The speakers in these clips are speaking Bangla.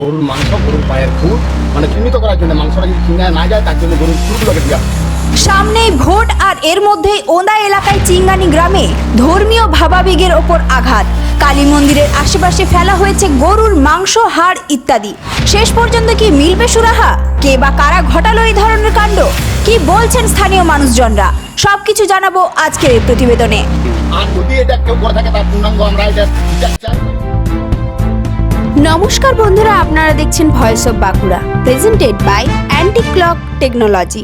গরুর মাংস, গরুর পায়ের খুর মানে চিহ্নিত করার জন্য, মাংসটা যদি চিনা না যায় তার জন্য গরুর খুরগুলোকে দেওয়া। সামনেই ভোট আর এর মধ্যেই ওন্দা এলাকায় চিঙ্গানি গ্রামে ধর্মীয় ভাবাবেগের ওপর আঘাত। কালী মন্দিরের আশেপাশে ফেলা হয়েছে গরুর মাংস, হাড় ইত্যাদি। শেষ পর্যন্ত কি মিলবে সুরাহা? কে বা কারা ঘটালো এই ধরনের কাণ্ড? কি বলছেন স্থানীয় মানুষজনরা? সবকিছু জানাবো আজকের এই প্রতিবেদনে। আর যদি এটা কেউ করে থাকে তার পূর্ণাঙ্গ আমরা এটা বিচার চাই। নমস্কার বন্ধুরা, আপনারা দেখছেন voice of Bankura, presented by anti clock technology.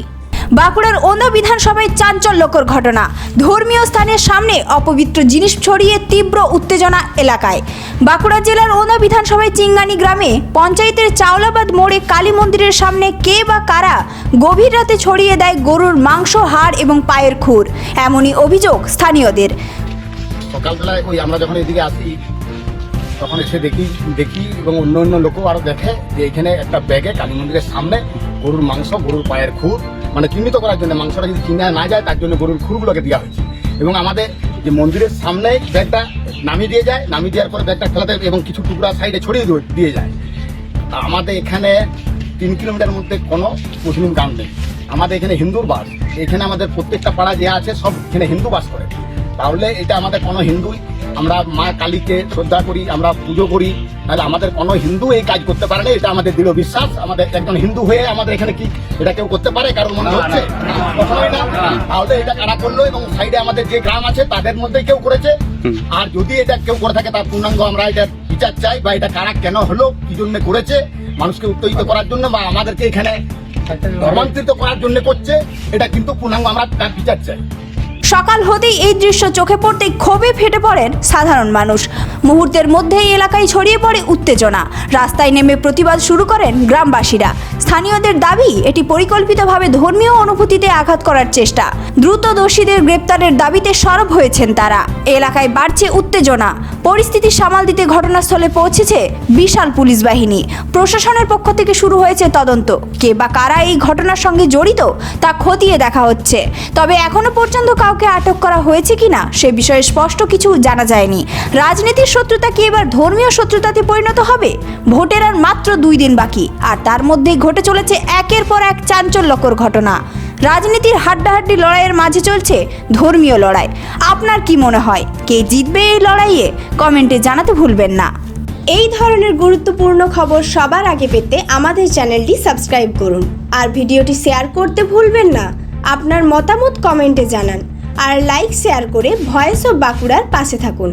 বাঁকুড়ার ওন্দা বিধানসভায় চাঞ্চল্যকর ঘটনা। ধর্মীয় স্থানের সামনে অপবিত্র জিনিস ছড়িয়ে তীব্র উত্তেজনা এলাকায়। বাঁকুড়া জেলার ওন্দা বিধানসভায় চিঙ্গানি গ্রামে পঞ্চায়েতের চাওলাবাদ মোড়ে কালী মন্দিরের সামনে কে বা কারা গভীর রাতে ছড়িয়ে দেয় গরুর মাংস, হাড় এবং পায়ের খুর, এমনই অভিযোগ স্থানীয়দের। সকালবেলায় আমরা যখন এদিকে আসি তখন এসে দেখি এবং অন্য লোকও আরো দেখে যে এখানে একটা ব্যাগে কালী মন্দিরের সামনে গরুর মাংস, গরুর পায়ের খুর মানে চিহ্নিত করার জন্য, মাংসটা যদি চিনা না যায় তার জন্য গরুর খুরগুলোকে দেওয়া হয়েছে। এবং আমাদের যে মন্দিরের সামনে ব্যাগটা নামিয়ে দিয়ে যায়, নামিয়ে দেওয়ার পরে ব্যাগটা ফেলাতে এবং কিছু টুকরা সাইডে ছড়িয়ে দিয়ে যায়। আমাদের এখানে 3 কিলোমিটার মধ্যে কোনো মুসলিম গ্রাম নেই। আমাদের এখানে হিন্দুর বাস। এখানে আমাদের প্রত্যেকটা পাড়া যে আছে সব এখানে হিন্দু বাস করে। তাহলে এটা আমাদের কোনো হিন্দু, আমরা মা কালীকে শ্রদ্ধা করি, আমরা পুজো করি, তাহলে আমাদের কোনো হিন্দু এই কাজ করতে পারে না। এটা আমাদের দৃঢ় বিশ্বাস। আমাদের একজন হিন্দু হয়ে আমাদের এখানে কি এটা কেউ করতে পারে? কারণ মনে হচ্ছে কখনোই না। তাহলে এটা কারা করলো? এবং সাইডে আমাদের যে গ্রাম আছে তাদের মধ্যে কেউ করেছে। আর যদি এটা কেউ করে থাকে তার পূর্ণাঙ্গ আমরা এটা বিচার চাই, বা এটা কারা কেন হলো, কি জন্য করেছে, মানুষকে উত্তেজিত করার জন্য বা আমাদেরকে এখানে ধর্মান্তরিত করার জন্য করছে, এটা কিন্তু পূর্ণাঙ্গ আমরা তার বিচার চাই। সকাল হতেই এই দৃশ্য চোখে পড়তেই ক্ষোভে ফেটে পড়েন সাধারণ মানুষ। মুহূর্তের মধ্যেই এলাকায় ছড়িয়ে পড়ে উত্তেজনা। রাস্তায় নেমে প্রতিবাদ শুরু করেন গ্রামবাসীরা। স্থানীয়দের দাবি, এটি পরিকল্পিতভাবে ধর্মীয় অনুভূতিতে আঘাত করার চেষ্টা। দ্রুত দোষীদের গ্রেপ্তারের দাবিতে সরব হয়েছেন তারা। এলাকায় বাড়ছে উত্তেজনা। পরিস্থিতি সামাল দিতে ঘটনাস্থলে পৌঁছেছে বিশাল পুলিশ বাহিনী। প্রশাসনের পক্ষ থেকে শুরু হয়েছে তদন্ত। কে বা কারা এই ঘটনার সঙ্গে জড়িত তা খতিয়ে দেখা হচ্ছে। তবে এখনো পর্যন্ত কাউকে আটক করা হয়েছে কিনা সে বিষয়ে স্পষ্ট কিছু জানা যায়নি। রাজনীতির শত্রুতা কি এবার ধর্মীয় শত্রুতাতে পরিণত হবে? ভোটের আর মাত্র 2 দিন বাকি, আর তার মধ্যেই ঘটে চলেছে একের পর এক চাঞ্চল্যকর ঘটনা। রাজনীতির হাড্ডাহাড্ডি লড়াইয়ের মাঝে চলছে ধর্মীয় লড়াই। আপনার কি মনে হয়, কে জিতবে এই লড়াইয়ে? কমেন্টে জানাতে ভুলবেন না। এই ধরনের গুরুত্বপূর্ণ খবর সবার আগে পেতে আমাদের চ্যানেলটি সাবস্ক্রাইব করুন আর ভিডিওটি শেয়ার করতে ভুলবেন না। আপনার মতামত কমেন্টে জানান আর লাইক শেয়ার করে ভয়েস অফ বাঁকুড়ার পাশে থাকুন।